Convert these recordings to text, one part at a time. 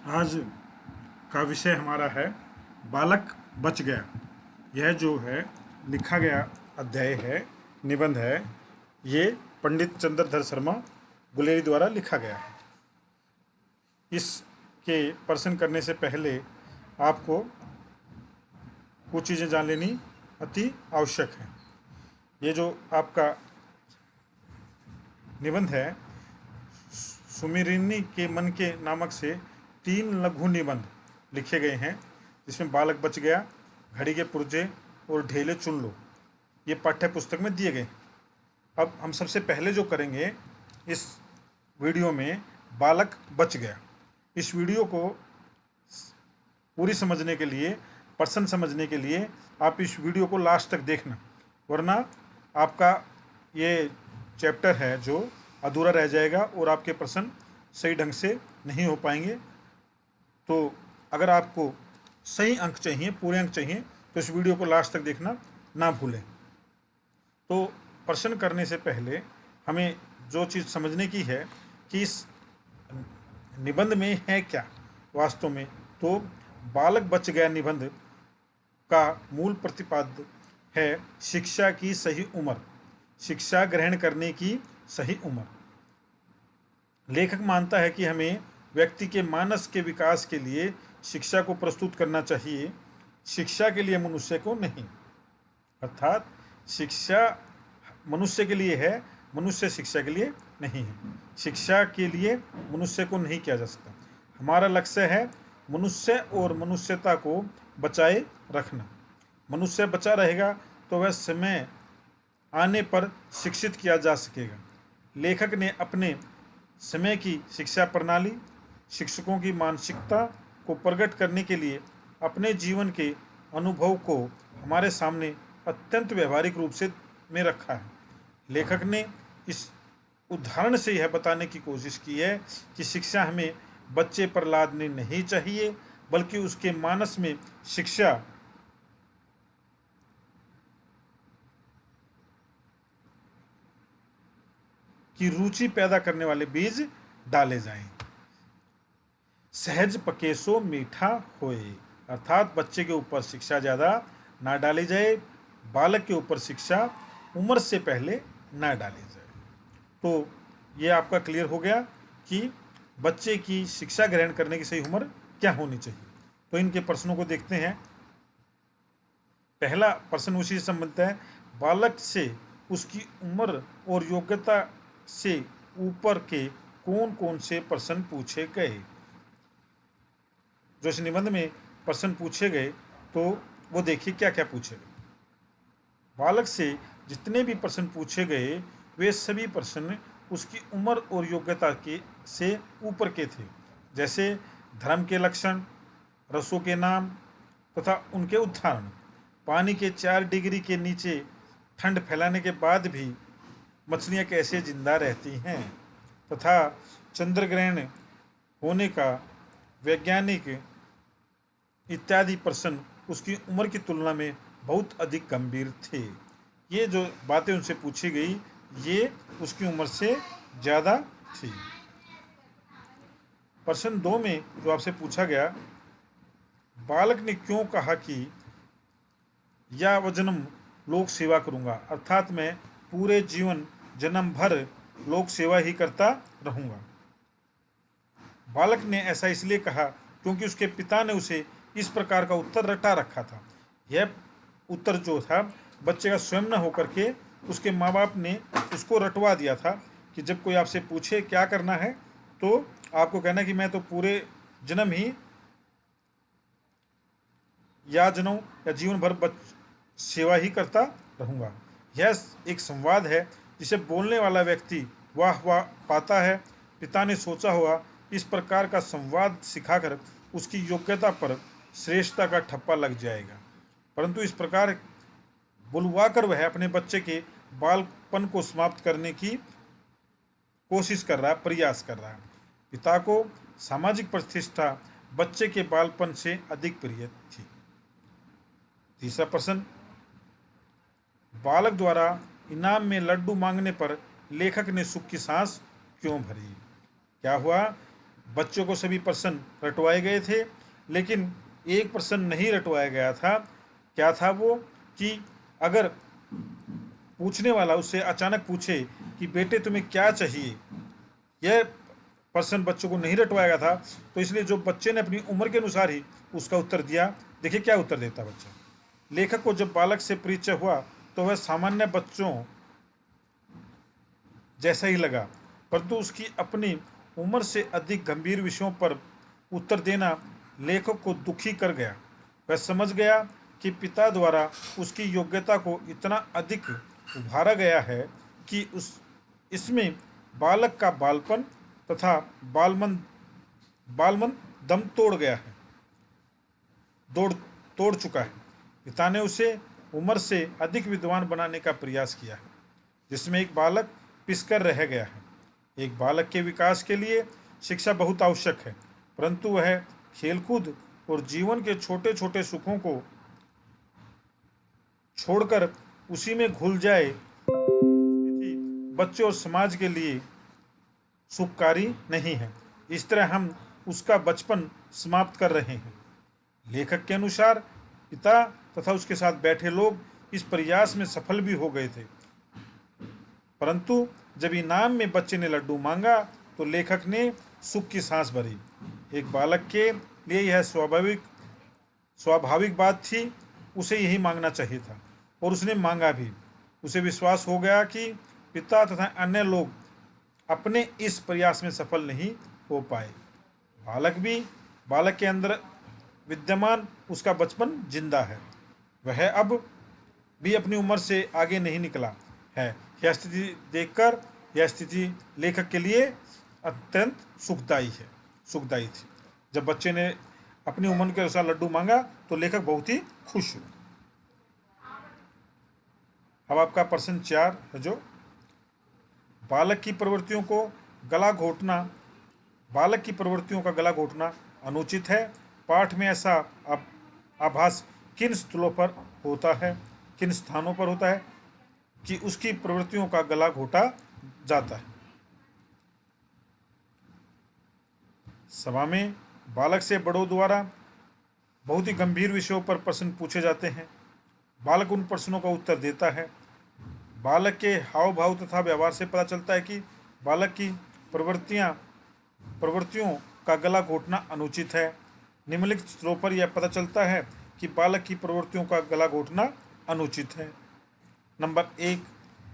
आज का विषय हमारा है बालक बच गया। यह जो है लिखा गया अध्याय है, निबंध है। ये पंडित चंद्रधर शर्मा गुलेरी द्वारा लिखा गया है। इसके प्रश्न करने से पहले आपको कुछ चीज़ें जान लेनी अति आवश्यक है। ये जो आपका निबंध है, सुमिरिनी के मन के नामक से 3 लघु निबंध लिखे गए हैं, जिसमें बालक बच गया, घड़ी के पुर्जे और ढेले चुन लो, ये पाठ्य पुस्तक में दिए गए। अब हम सबसे पहले जो करेंगे इस वीडियो में, बालक बच गया। इस वीडियो को पूरी समझने के लिए, प्रश्न समझने के लिए आप इस वीडियो को लास्ट तक देखना, वरना आपका ये चैप्टर है जो अधूरा रह जाएगा और आपके प्रश्न सही ढंग से नहीं हो पाएंगे। तो अगर आपको सही अंक चाहिए, पूरे अंक चाहिए, तो इस वीडियो को लास्ट तक देखना ना भूलें। तो प्रश्न करने से पहले हमें जो चीज़ समझने की है कि इस निबंध में है क्या वास्तव में। तो बालक बच गया निबंध का मूल प्रतिपाद्य है शिक्षा की सही उम्र, शिक्षा ग्रहण करने की सही उम्र। लेखक मानता है कि हमें व्यक्ति के मानस के विकास के लिए शिक्षा को प्रस्तुत करना चाहिए, शिक्षा के लिए मनुष्य को नहीं। अर्थात शिक्षा मनुष्य के लिए है, मनुष्य शिक्षा के लिए नहीं है। शिक्षा के लिए मनुष्य को नहीं किया जा सकता। हमारा लक्ष्य है मनुष्य और मनुष्यता को बचाए रखना। मनुष्य बचा रहेगा तो वह समय आने पर शिक्षित किया जा सकेगा। लेखक ने अपने समय की शिक्षा प्रणाली, शिक्षकों की मानसिकता को प्रकट करने के लिए अपने जीवन के अनुभव को हमारे सामने अत्यंत व्यवहारिक रूप से में रखा है। लेखक ने इस उदाहरण से यह बताने की कोशिश की है कि शिक्षा हमें बच्चे पर लादनी नहीं चाहिए, बल्कि उसके मानस में शिक्षा की रुचि पैदा करने वाले बीज डाले जाएं। सहज पके सो मीठा होए, अर्थात बच्चे के ऊपर शिक्षा ज़्यादा ना डाली जाए, बालक के ऊपर शिक्षा उम्र से पहले ना डाली जाए। तो ये आपका क्लियर हो गया कि बच्चे की शिक्षा ग्रहण करने की सही उम्र क्या होनी चाहिए। तो इनके प्रश्नों को देखते हैं। पहला प्रश्न उसी से संबंधित है, बालक से उसकी उम्र और योग्यता से ऊपर के कौन कौन से प्रश्न पूछे गए। जो इस निबंध में प्रश्न पूछे गए तो वो देखिए क्या क्या पूछे गए। बालक से जितने भी प्रश्न पूछे गए वे सभी प्रश्न उसकी उम्र और योग्यता के से ऊपर के थे, जैसे धर्म के लक्षण, रसों के नाम तथा उनके उदाहरण, पानी के 4 डिग्री के नीचे ठंड फैलाने के बाद भी मछलियाँ कैसे जिंदा रहती हैं, तथा चंद्र ग्रहण होने का वैज्ञानिक इत्यादि प्रश्न उसकी उम्र की तुलना में बहुत अधिक गंभीर थे। ये जो बातें उनसे पूछी गई ये उसकी उम्र से ज़्यादा थी। प्रश्न 2 में जो आपसे पूछा गया, बालक ने क्यों कहा कि या वह जन्म लोक सेवा करूँगा, अर्थात मैं पूरे जीवन जन्म भर लोक सेवा ही करता रहूँगा। बालक ने ऐसा इसलिए कहा क्योंकि उसके पिता ने उसे इस प्रकार का उत्तर रटा रखा था। यह उत्तर जो था बच्चे का स्वयं न होकर के उसके माँ बाप ने उसको रटवा दिया था कि जब कोई आपसे पूछे क्या करना है तो आपको कहना कि मैं तो पूरे जन्म ही या जन्म या जीवन भर सेवा ही करता रहूँगा। यह एक संवाद है जिसे बोलने वाला व्यक्ति वाह वाह पाता है। पिता ने सोचा हुआ इस प्रकार का संवाद सिखाकर उसकी योग्यता पर श्रेष्ठता का ठप्पा लग जाएगा, परंतु इस प्रकार बुलवाकर वह अपने बच्चे के बालपन को समाप्त करने की कोशिश कर रहा है, प्रयास कर रहा है। पिता को सामाजिक प्रतिष्ठा बच्चे के बालपन से अधिक प्रिय थी। तीसरा प्रश्न, बालक द्वारा इनाम में लड्डू मांगने पर लेखक ने सुख की सांस क्यों भरी। क्या हुआ, बच्चों को सभी प्रश्न रटवाए गए थे, लेकिन एक प्रश्न नहीं रटवाया गया था। क्या था वो? कि अगर पूछने वाला उससे अचानक पूछे कि बेटे तुम्हें क्या चाहिए, यह प्रश्न बच्चों को नहीं रटवाया गया था। तो इसलिए जो बच्चे ने अपनी उम्र के अनुसार ही उसका उत्तर दिया। देखिए क्या उत्तर देता बच्चा। लेखक को जब बालक से परिचय हुआ तो वह सामान्य बच्चों जैसा ही लगा, परंतु उसकी अपनी उम्र से अधिक गंभीर विषयों पर उत्तर देना लेखक को दुखी कर गया। वह समझ गया कि पिता द्वारा उसकी योग्यता को इतना अधिक उभारा गया है कि उस इसमें बालक का बालपन तथा बालमन बालमन दम तोड़ गया है, दौड़ तोड़ चुका है। पिता ने उसे उम्र से अधिक विद्वान बनाने का प्रयास किया है, जिसमें एक बालक पिसकर रह गया है। एक बालक के विकास के लिए शिक्षा बहुत आवश्यक है, परंतु वह खेलकूद और जीवन के छोटे छोटे सुखों को छोड़कर उसी में घुल जाए, स्थिति बच्चों और समाज के लिए सुखकारी नहीं है। इस तरह हम उसका बचपन समाप्त कर रहे हैं। लेखक के अनुसार पिता तथा उसके साथ बैठे लोग इस प्रयास में सफल भी हो गए थे, परंतु जब इनाम में बच्चे ने लड्डू मांगा तो लेखक ने सुख की सांस भरी। एक बालक के लिए यह स्वाभाविक बात थी। उसे यही मांगना चाहिए था और उसने मांगा भी। उसे विश्वास हो गया कि पिता तथा अन्य लोग अपने इस प्रयास में सफल नहीं हो पाए। बालक के अंदर विद्यमान उसका बचपन जिंदा है। वह अब भी अपनी उम्र से आगे नहीं निकला है। यह स्थिति देखकर यह स्थिति लेखक के लिए अत्यंत सुखदायी थी। जब बच्चे ने अपनी उम्र के अनुसार लड्डू मांगा तो लेखक बहुत ही खुश हुए। अब आपका प्रश्न 4 है, जो बालक की प्रवृत्तियों का गला घोटना अनुचित है। पाठ में ऐसा आभास किन स्थलों पर होता है, किन स्थानों पर होता है कि उसकी प्रवृत्तियों का गला घोटा जाता है? सभा में बालक से बड़ों द्वारा बहुत ही गंभीर विषयों पर प्रश्न पूछे जाते हैं। बालक उन प्रश्नों का उत्तर देता है। बालक के हाव भाव तथा व्यवहार से पता चलता है कि बालक की प्रवृत्तियों का गला घोटना अनुचित है। निम्नलिखित स्त्रों पर यह पता चलता है कि बालक की प्रवृत्तियों का गला घोटना अनुचित है। नंबर 1,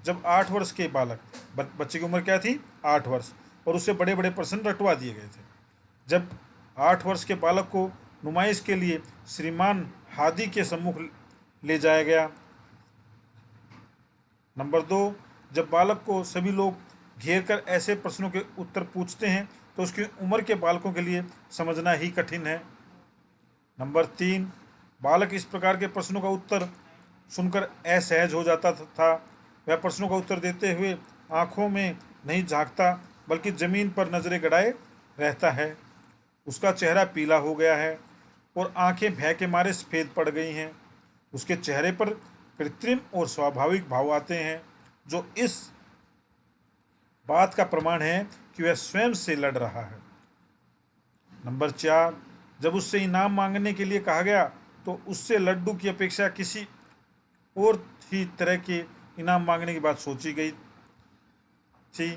जब 8 वर्ष के बच्चे की उम्र क्या थी? 8 वर्ष, और उससे बड़े बड़े प्रश्न रटवा दिए गए थे। जब 8 वर्ष के बालक को नुमाइश के लिए श्रीमान हादी के सम्मुख ले जाया गया। नंबर 2, जब बालक को सभी लोग घेर कर ऐसे प्रश्नों के उत्तर पूछते हैं तो उसकी उम्र के बालकों के लिए समझना ही कठिन है। नंबर 3, बालक इस प्रकार के प्रश्नों का उत्तर सुनकर असहज हो जाता था। वह प्रश्नों का उत्तर देते हुए आंखों में नहीं झांकता, बल्कि जमीन पर नजरें गड़ाए रहता है। उसका चेहरा पीला हो गया है और आंखें भय के मारे सफेद पड़ गई हैं। उसके चेहरे पर कृत्रिम और स्वाभाविक भाव आते हैं, जो इस बात का प्रमाण है कि वह स्वयं से लड़ रहा है। नंबर 4, जब उससे इनाम मांगने के लिए कहा गया तो उससे लड्डू की अपेक्षा किसी और ही तरह के इनाम मांगने की बात सोची गई थी।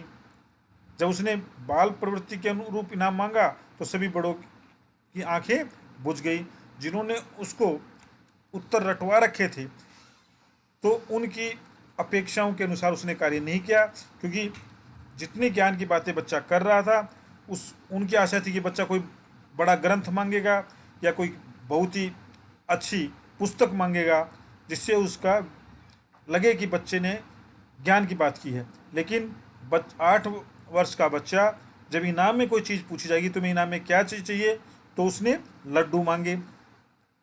जब उसने बाल प्रवृत्ति के अनुरूप इनाम मांगा तो सभी बड़ों की आंखें बुझ गई। जिन्होंने उसको उत्तर रटवा रखे थे तो उनकी अपेक्षाओं के अनुसार उसने कार्य नहीं किया, क्योंकि जितने ज्ञान की बातें बच्चा कर रहा था उनकी आशा थी कि बच्चा कोई बड़ा ग्रंथ मांगेगा या कोई बहुत ही अच्छी पुस्तक मांगेगा, जिससे उसका लगे कि बच्चे ने ज्ञान की बात की है। लेकिन 8 वर्ष का बच्चा जब इनाम में कोई चीज़ पूछी जाएगी तुम्हें इनाम में क्या चीज़ चाहिए, तो उसने लड्डू मांगे,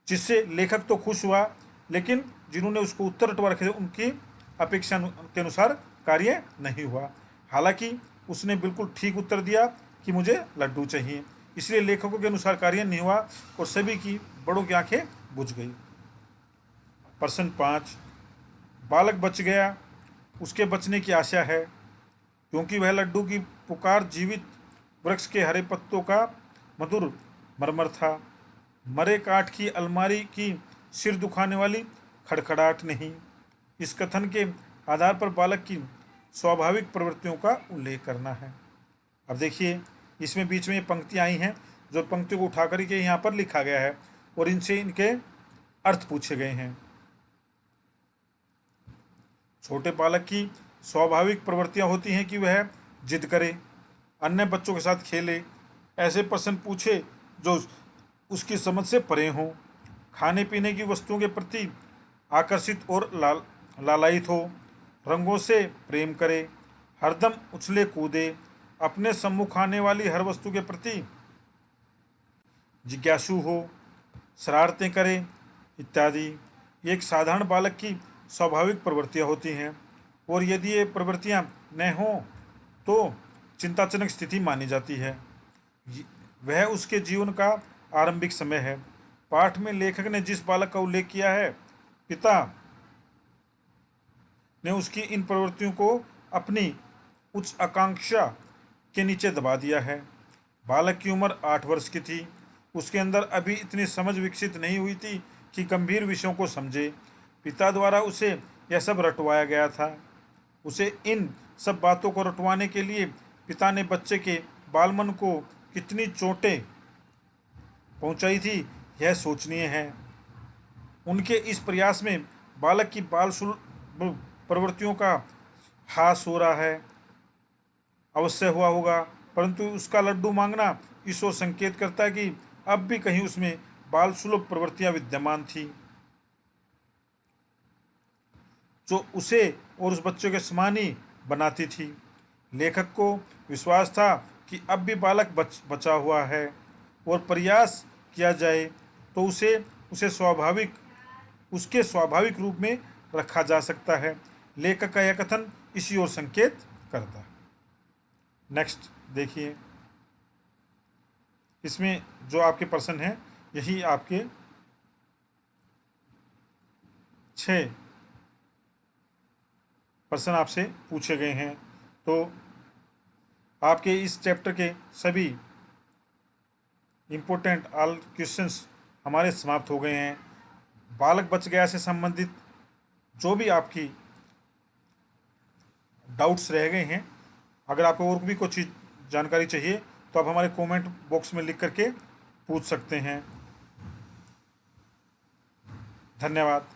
जिससे लेखक तो खुश हुआ, लेकिन जिन्होंने उसको उत्तर रटवा रखे थे उनकी अपेक्षा के अनुसार कार्य नहीं हुआ। हालांकि उसने बिल्कुल ठीक उत्तर दिया कि मुझे लड्डू चाहिए, इसलिए लेखकों के अनुसार कार्य नहीं हुआ और सभी की बड़ों की आंखें बुझ गई। प्रश्न 5, बालक बच गया। उसके बचने की आशा है, क्योंकि वह लड्डू की पुकार जीवित वृक्ष के हरे पत्तों का मधुर मरमर था। मरे काठ की अलमारी की सिर दुखाने वाली खड़खड़ाहट नहीं। इस कथन के आधार पर बालक की स्वाभाविक प्रवृत्तियों का उल्लेख करना है। अब देखिए, इसमें बीच में ये पंक्तियाँ आई हैं, जो पंक्तियों को उठा कर के यहाँ पर लिखा गया है और इनसे इनके अर्थ पूछे गए हैं। छोटे बालक की स्वाभाविक प्रवृत्तियाँ होती हैं कि वह जिद करे, अन्य बच्चों के साथ खेले, ऐसे प्रश्न पूछे जो उसकी समझ से परे हों, खाने पीने की वस्तुओं के प्रति आकर्षित और लालायित हो, रंगों से प्रेम करे, हरदम उछले कूदे, अपने सम्मुख आने वाली हर वस्तु के प्रति जिज्ञासु हो, शरारतें करे इत्यादि। ये एक साधारण बालक की स्वाभाविक प्रवृत्तियाँ होती हैं और यदि ये प्रवृत्तियाँ न हों तो चिंताजनक स्थिति मानी जाती है। वह उसके जीवन का आरंभिक समय है। पाठ में लेखक ने जिस बालक का उल्लेख किया है, पिता ने उसकी इन प्रवृत्तियों को अपनी उच्च आकांक्षा के नीचे दबा दिया है। बालक की उम्र 8 वर्ष की थी। उसके अंदर अभी इतनी समझ विकसित नहीं हुई थी कि गंभीर विषयों को समझे। पिता द्वारा उसे यह सब रटवाया गया था। उसे इन सब बातों को रटवाने के लिए पिता ने बच्चे के बालमन को कितनी चोटें पहुंचाई थी, यह सोचनीय है। उनके इस प्रयास में बालक की बाल प्रवृत्तियों का ह्रास हो रहा है, अवश्य हुआ होगा, परंतु उसका लड्डू मांगना इस ओर संकेत करता है कि अब भी कहीं उसमें बाल सुलभ प्रवृत्तियां विद्यमान थी, जो उसे और उस बच्चे के समान ही बनाती थी। लेखक को विश्वास था कि अब भी बालक बचा हुआ है और प्रयास किया जाए तो उसे उसके स्वाभाविक रूप में रखा जा सकता है। लेखक का यह कथन इसी ओर संकेत करता है। नेक्स्ट देखिए, इसमें जो आपके प्रश्न हैं, यही आपके 6 प्रश्न आपसे पूछे गए हैं। तो आपके इस चैप्टर के सभी इम्पोर्टेंट ऑल क्वेश्चंस हमारे समाप्त हो गए हैं। बालक बच गया से संबंधित जो भी आपकी डाउट्स रह गए हैं, अगर आपको और भी कुछ चीज़ जानकारी चाहिए तो आप हमारे कमेंट बॉक्स में लिख करके पूछ सकते हैं। धन्यवाद।